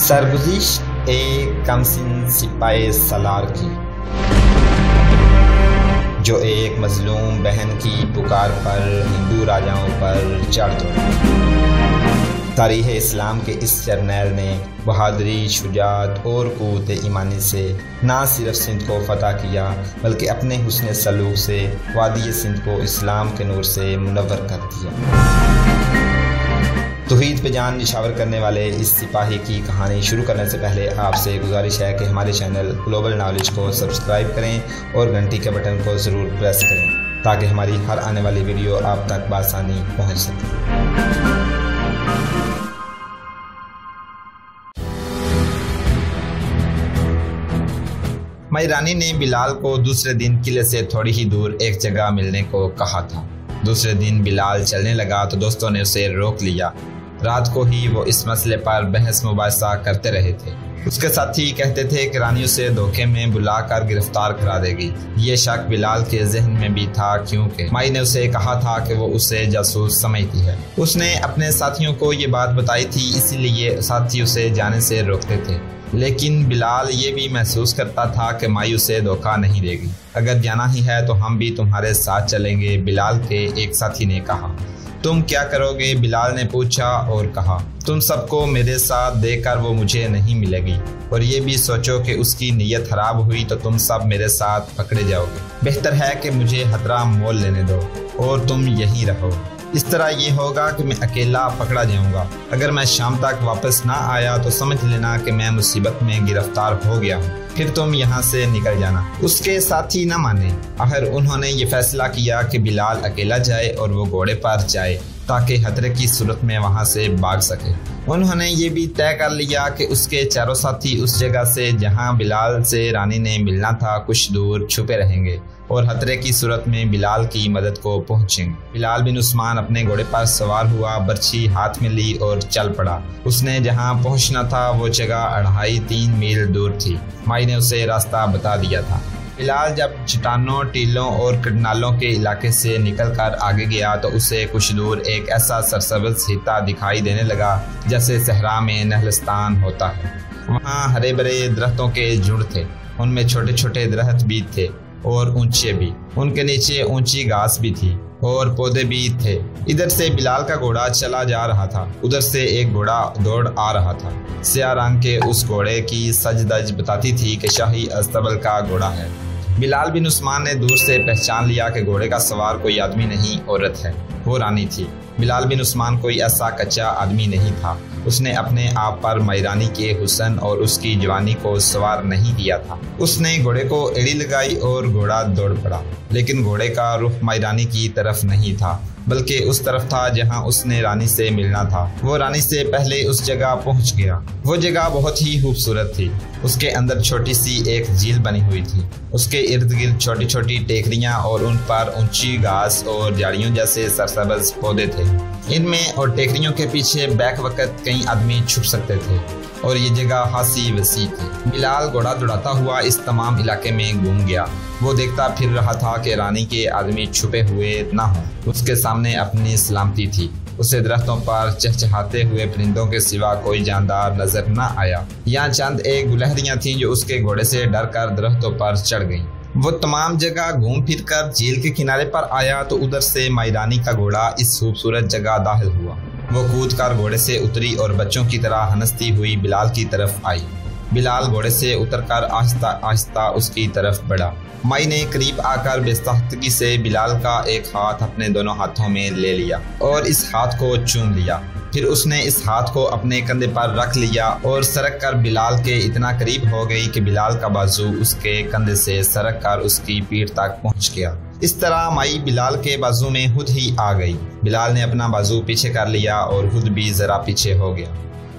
سرگزشت ایک کمسن سپاہی سالار کی، جو ایک مظلوم بہن کی پکار پر ہندو راجاؤں پر چڑھ دوڑا۔ تاریخ اسلام کے اس جرنیل نے بہادری، شجاعت اور قوت ایمانی سے نہ صرف سندھ کو فتح کیا بلکہ اپنے حسن سلوک سے وادی سندھ کو اسلام کے نور سے منور کر دیا۔ توحید پہ جان نشاور کرنے والے اس سپاہی کی کہانی شروع کرنے سے پہلے آپ سے گزارش ہے کہ ہمارے چینل گلوبل نالج کو سبسکرائب کریں اور گھنٹی کے بٹن کو ضرور پریس کریں تاکہ ہماری ہر آنے والی ویڈیو آپ تک بآسانی پہنچ سکے۔ مائی رانی نے بلال کو دوسرے دن قلعے سے تھوڑی ہی دور ایک جگہ ملنے کو کہا تھا۔ دوسرے دن بلال چلنے لگا تو دوستوں نے اسے روک لیا۔ رات کو ہی وہ اس مسئلے پر بحث مباحثہ کرتے رہے تھے۔ اس کے ساتھی کہتے تھے کہ رانی اسے دھوکے میں بلا کر گرفتار کرا دے گی۔ یہ شک بلال کے ذہن میں بھی تھا کیونکہ مائی نے اسے کہا تھا کہ وہ اسے جاسوس سمجھتی ہے۔ اس نے اپنے ساتھیوں کو یہ بات بتائی تھی، اسی لیے ساتھی اسے جانے سے روکتے تھے، لیکن بلال یہ بھی محسوس کرتا تھا کہ مائی اسے دھوکہ نہیں دے گی۔ اگر جانا ہی ہے تو ہم بھی تمہارے ساتھ چلیں گے، بلال کے ایک ساتھی نے کہا۔ تم کیا کرو گے؟ بلال نے پوچھا اور کہا، تم سب کو میرے ساتھ دے کر وہ مجھے نہیں ملے گی، اور یہ بھی سوچو کہ اس کی نیت خراب ہوئی تو تم سب میرے ساتھ پکڑے جاؤ گے۔ بہتر ہے کہ مجھے خطرہ مول لینے دو اور تم یہیں رہو۔ اس طرح یہ ہوگا کہ میں اکیلا پکڑا جاؤں گا۔ اگر میں شام تک واپس نہ آیا تو سمجھ لینا کہ میں مصیبت میں گرفتار ہو گیا ہوں، پھر تم یہاں سے نکل جانا۔ اس کے ساتھی نہ مانے۔ آخر انہوں نے یہ فیصلہ کیا کہ بلال اکیلا جائے اور وہ گھوڑے پر جائے تاکہ خطرے کی صورت میں وہاں سے بھاگ سکے۔ انہوں نے یہ بھی طے کر لیا کہ اس کے چاروں ساتھی اس جگہ سے جہاں بلال سے رانی نے ملنا تھا کچھ دور چھپے رہیں گے اور خطرے کی صورت میں بلال کی مدد کو پہنچیں گے۔ بلال بن عثمان اپنے گھوڑے پر سوار ہوا، برچھی ہاتھ میں لی اور چل پڑا۔ اس نے جہاں پہنچنا تھا وہ جگہ 2.5-3 میل دور تھی۔ مائی نے اسے راستہ بتا دیا تھا۔ بلال جب چٹانوں، ٹیلوں اور کڈنالوں کے علاقے سے نکل کر آگے گیا تو اسے کچھ دور ایک ایسا سرسبز خطہ دکھائی دینے لگا جیسے صحرا میں نخلستان ہوتا ہے۔ وہاں ہرے بھرے درختوں کے جھنڈ تھے، ان میں چھوٹے چھوٹے درخت بھی تھے اور اونچے بھی، ان کے نیچے اونچی گھاس بھی تھی اور پودے بھی تھے۔ ادھر سے بلال کا گھوڑا چلا جا رہا تھا، ادھر سے ایک گھوڑا دوڑ آ رہا تھا۔ سیاہ رنگ کے اس گھوڑے کی سج دج بتاتی تھی کہ شاہی استبل کا گھوڑا ہے۔ بلال بن عثمان نے دور سے پہچان لیا کہ گھوڑے کا سوار کوئی آدمی نہیں، عورت ہے، وہ رانی تھی۔ بلال بن عثمان کوئی ایسا کچا آدمی نہیں تھا، اس نے اپنے آپ پر مائی رانی کے حسن اور اس کی جوانی کو سوار نہیں کیا تھا۔ اس نے گھوڑے کو ایڑی لگائی اور گھوڑا دوڑ پڑا، لیکن گھوڑے کا رخ مائی رانی کی طرف نہیں تھا بلکہ اس طرف تھا جہاں اس نے رانی سے ملنا تھا۔ وہ رانی سے پہلے اس جگہ پہنچ گیا۔ وہ جگہ بہت ہی خوبصورت تھی۔ اس کے اندر چھوٹی سی ایک جھیل بنی ہوئی تھی۔ اس کے ارد گرد چھوٹی چھوٹی ٹیکریاں اور ان پر اونچی گھاس اور جھاڑیوں جیسے سرسبز پودے تھے۔ ان میں اور ٹیکریوں کے پیچھے بیک وقت کئی آدمی چھپ سکتے تھے اور یہ جگہ خاصی وسیع تھی۔ بلال گھوڑا دوڑاتا ہوا اس تمام علاقے میں گھوم گیا۔ وہ دیکھتا پھر رہا تھا کہ رانی کے آدمی چھپے ہوئے نہ ہوں۔ اس کے سامنے اپنی سلامتی تھی۔ اسے درختوں پر چہچہاتے ہوئے پرندوں کے سوا کوئی جاندار نظر نہ آیا۔ یہاں چند ایک گلہریاں تھیں جو اس کے گھوڑے سے ڈر کر درختوں پر چڑھ گئیں۔ وہ تمام جگہ گھوم پھر کر جھیل کے کنارے پر آیا تو ادھر سے مائی رانی کا گھوڑا اس خوبصورت جگہ داخل ہوا۔ وہ کود کر گھوڑے سے اتری اور بچوں کی طرح ہنستی ہوئی بلال کی طرف آئی۔ بلال گھوڑے سے اتر کر آہستہ آہستہ اس کی طرف بڑھا۔ مائی نے قریب آ کر بے ساختگی سے بلال کا ایک ہاتھ اپنے دونوں ہاتھوں میں لے لیا اور اس ہاتھ کو چوم لیا۔ پھر اس نے اس ہاتھ کو اپنے کندھے پر رکھ لیا اور سرک کر بلال کے اتنا قریب ہو گئی کہ بلال کا بازو اس کے کندھے سے سرک کر اس کی پیٹھ تک پہنچ گیا۔ اس طرح مائی بلال کے بازو میں خود ہی آ گئی۔ بلال نے اپنا بازو پیچھے کر لیا اور خود بھی ذرا پیچھے ہو گیا۔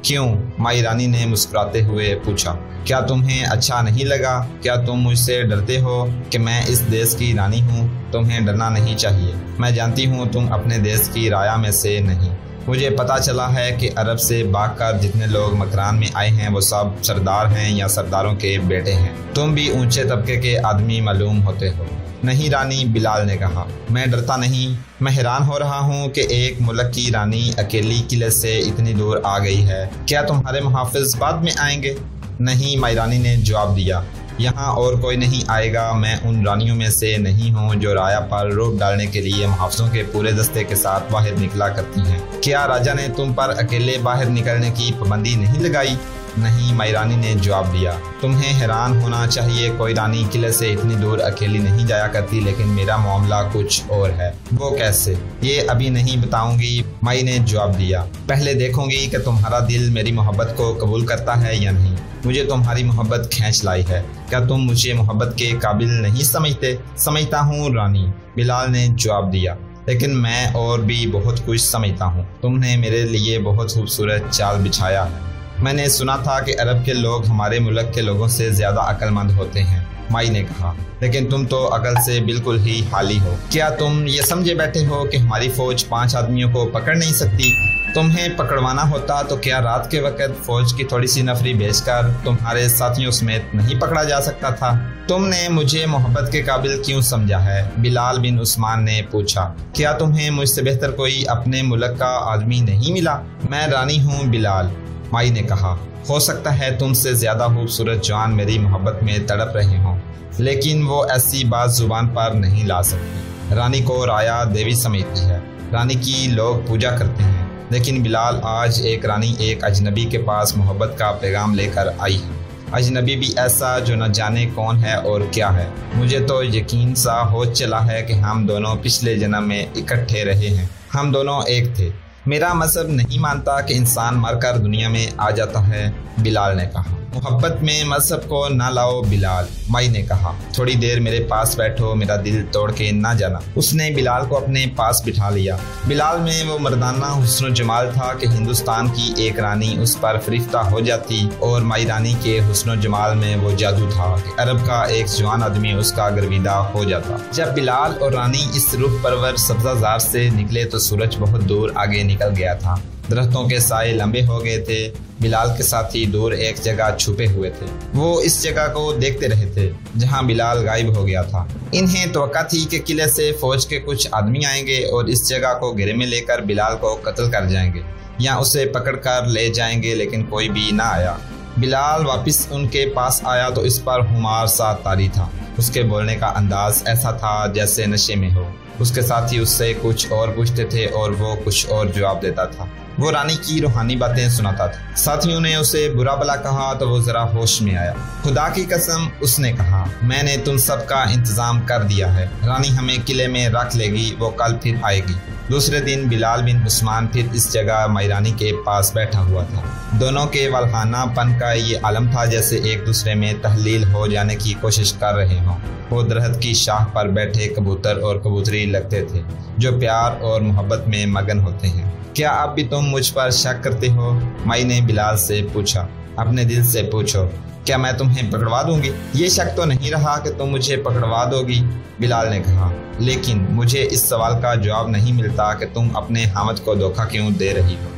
کیوں؟ مائی رانی نے مسکراتے ہوئے پوچھا۔ کیا تمہیں اچھا نہیں لگا؟ کیا تم مجھ سے ڈرتے ہو کہ میں اس دیش کی رانی ہوں؟ تمہیں ڈرنا نہیں چاہیے۔ میں جانتی ہوں تم اپنے دیش کی رایا میں سے نہیں۔ مجھے پتا چلا ہے کہ عرب سے بھاگ کر جتنے لوگ مکران میں آئے ہیں وہ سب سردار ہیں یا سرداروں کے بیٹے ہیں۔ تم بھی اونچے طبقے کے آدمی معلوم ہوتے ہو۔ نہیں رانی، بلال نے کہا، میں ڈرتا نہیں، میں حیران ہو رہا ہوں کہ ایک ملک کی رانی اکیلی قلعے سے اتنی دور آ گئی ہے، کیا تمہارے محافظ بعد میں آئیں گے؟ نہیں، مائی رانی نے جواب دیا، یہاں اور کوئی نہیں آئے گا، میں ان رانیوں میں سے نہیں ہوں جو رایا پر روپ ڈالنے کے لیے محافظوں کے پورے دستے کے ساتھ باہر نکلا کرتی ہیں۔ کیا راجا نے تم پر اکیلے باہر نکلنے کی پابندی نہیں لگائی؟ نہیں، مائی رانی نے جواب دیا، تمہیں حیران ہونا چاہیے، کوئی رانی قلعے سے اتنی دور اکیلی نہیں جایا کرتی، لیکن میرا معاملہ کچھ اور ہے۔ وہ کیسے؟ یہ ابھی نہیں بتاؤں گی، مائی نے جواب دیا، پہلے دیکھوں گی کہ تمہارا دل میری محبت کو قبول کرتا ہے یا نہیں۔ مجھے تمہاری محبت کھینچ لائی ہے، کیا تم مجھے محبت کے قابل نہیں سمجھتے؟ سمجھتا ہوں رانی، بلال نے جواب دیا، لیکن میں اور بھی بہت کچھ سمجھتا ہوں۔ تم نے میرے لیے بہت خوبصورت چال بچھایا ہے۔ میں نے سنا تھا کہ عرب کے لوگ ہمارے ملک کے لوگوں سے زیادہ عقل مند ہوتے ہیں، مائی نے کہا، لیکن تم تو عقل سے بالکل ہی خالی ہو۔ کیا تم یہ سمجھے بیٹھے ہو کہ ہماری فوج 5 آدمیوں کو پکڑ نہیں سکتی؟ تمہیں پکڑوانا ہوتا تو کیا رات کے وقت فوج کی تھوڑی سی نفری بھیج کر تمہارے ساتھیوں سمیت نہیں پکڑا جا سکتا تھا؟ تم نے مجھے محبت کے قابل کیوں سمجھا ہے؟ بلال بن عثمان نے پوچھا، کیا تمہیں مجھ سے بہتر کوئی اپنے ملک کا آدمی نہیں ملا؟ میں رانی ہوں بلال، مائی نے کہا، ہو سکتا ہے تم سے زیادہ خوبصورت جوان میری محبت میں تڑپ رہے ہوں، لیکن وہ ایسی بات زبان پر نہیں لا سکتی۔ رانی کو رایا دیوی سمجھتی ہے، رانی کی لوگ پوجا کرتے ہیں، لیکن بلال آج ایک رانی ایک اجنبی کے پاس محبت کا پیغام لے کر آئی ہے، اجنبی بھی ایسا جو نہ جانے کون ہے اور کیا ہے۔ مجھے تو یقین سا ہو چلا ہے کہ ہم دونوں پچھلے جنم میں اکٹھے رہے ہیں، ہم دونوں ایک تھے۔ میرا مذہب نہیں مانتا کہ انسان مر کر دنیا میں آ جاتا ہے، بلال نے کہا۔ محبت میں مذہب کو نہ لاؤ بلال، مائی نے کہا، تھوڑی دیر میرے پاس بیٹھو، میرا دل توڑ کے نہ جانا۔ اس نے بلال کو اپنے پاس بٹھا لیا۔ بلال میں وہ مردانہ حسن و جمال تھا کہ ہندوستان کی ایک رانی اس پر فریفتہ ہو جاتی، اور مائی رانی کے حسن و جمال میں وہ جادو تھا کہ عرب کا ایک جوان آدمی اس کا گرویدہ ہو جاتا۔ جب بلال اور رانی اس رخ پرور سبزہ زار سے نکلے تو سورج بہت دور آگے نکل گیا تھا، درختوں کے سائے لمبے ہو گئے تھے۔ بلال کے ساتھی دور ایک جگہ چھپے ہوئے تھے، وہ اس جگہ کو دیکھتے رہے تھے جہاں بلال غائب ہو گیا تھا۔ انہیں توقع تھی کہ قلعے سے فوج کے کچھ آدمی آئیں گے اور اس جگہ کو گھیرے میں لے کر بلال کو قتل کر جائیں گے یا اسے پکڑ کر لے جائیں گے، لیکن کوئی بھی نہ آیا۔ بلال واپس ان کے پاس آیا تو اس پر خمار سا طاری تھا، اس کے بولنے کا انداز ایسا تھا جیسے نشے میں ہو۔ اس کے ساتھی اس سے کچھ اور پوچھتے تھے اور وہ کچھ اور جواب دیتا تھا، وہ رانی کی روحانی باتیں سناتا تھا۔ ساتھیوں نے اسے برا بلا کہا تو وہ ذرا ہوش میں آیا۔ خدا کی قسم، اس نے کہا، میں نے تم سب کا انتظام کر دیا ہے، رانی ہمیں قلعے میں رکھ لے گی، وہ کل پھر آئے گی۔ دوسرے دن بلال بن عثمان پھر اس جگہ مائی رانی کے پاس بیٹھا ہوا تھا۔ دونوں کے والہانہ پن کا یہ عالم تھا جیسے ایک دوسرے میں تحلیل ہو جانے کی کوشش کر رہے ہوں۔ وہ درخت کی شاخ پر بیٹھے کبوتر اور کبوتری لگتے تھے جو پیار اور محبت میں مگن ہوتے ہیں۔ کیا اب بھی تم مجھ پر شک کرتے ہو؟ مائی نے بلال سے پوچھا۔ اپنے دل سے پوچھو، کیا میں تمہیں پکڑوا دوں گی؟ یہ شک تو نہیں رہا کہ تم مجھے پکڑوا دو گی، بلال نے کہا، لیکن مجھے اس سوال کا جواب نہیں ملتا کہ تم اپنے حامد کو دھوکہ کیوں دے رہی ہو۔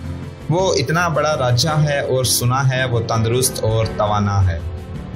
وہ اتنا بڑا راجہ ہے اور سنا ہے وہ تندرست اور توانا ہے،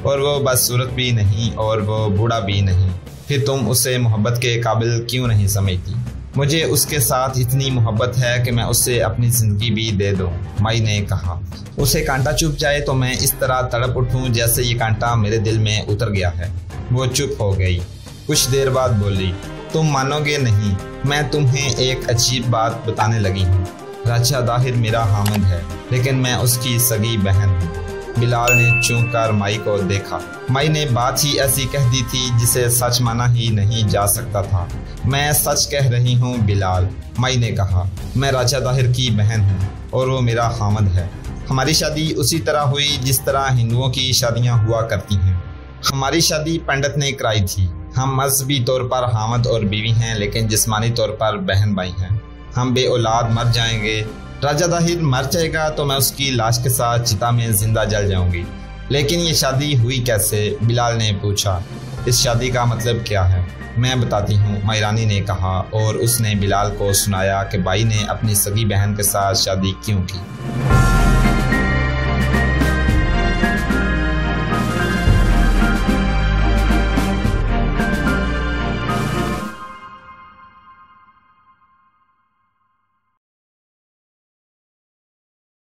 اور وہ بدصورت بھی نہیں اور وہ بوڑھا بھی نہیں، پھر تم اسے محبت کے قابل کیوں نہیں سمجھتی؟ مجھے اس کے ساتھ اتنی محبت ہے کہ میں اسے اپنی زندگی بھی دے دوں، مائی نے کہا۔ اسے کانٹا چبھ جائے تو میں اس طرح تڑپ اٹھوں جیسے یہ کانٹا میرے دل میں اتر گیا ہے۔ وہ چپ ہو گئی، کچھ دیر بعد بولی، تم مانو گے نہیں، میں تمہیں ایک عجیب بات بتانے لگی ہوں۔ راجہ داہر میرا حامد ہے، لیکن میں اس کی سگی بہن ہوں۔ بلال نے چونک کر مائی کو دیکھا۔ مائی نے بات ہی ایسی کہہ دی تھی جسے سچ مانا ہی نہیں جا سکتا تھا۔ میں سچ کہہ رہی ہوں بلال، مائی نے کہا، میں راجہ داہر کی بہن ہوں اور وہ میرا حامد ہے۔ ہماری شادی اسی طرح ہوئی جس طرح ہندوؤں کی شادیاں ہوا کرتی ہیں۔ ہماری شادی پنڈت نے کرائی تھی۔ ہم مذہبی طور پر حامد اور بیوی ہیں، لیکن جسمانی طور پر بہن بھائی ہیں۔ ہم بے اولاد مر جائیں گے۔ راجہ داہر مر جائے گا تو میں اس کی لاش کے ساتھ چتا میں زندہ جل جاؤں گی۔ لیکن یہ شادی ہوئی کیسے؟ بلال نے پوچھا۔ اس شادی کا مطلب کیا ہے؟ میں بتاتی ہوں، مائی رانی نے کہا، اور اس نے بلال کو سنایا کہ بھائی نے اپنی سگی بہن کے ساتھ شادی کیوں کی۔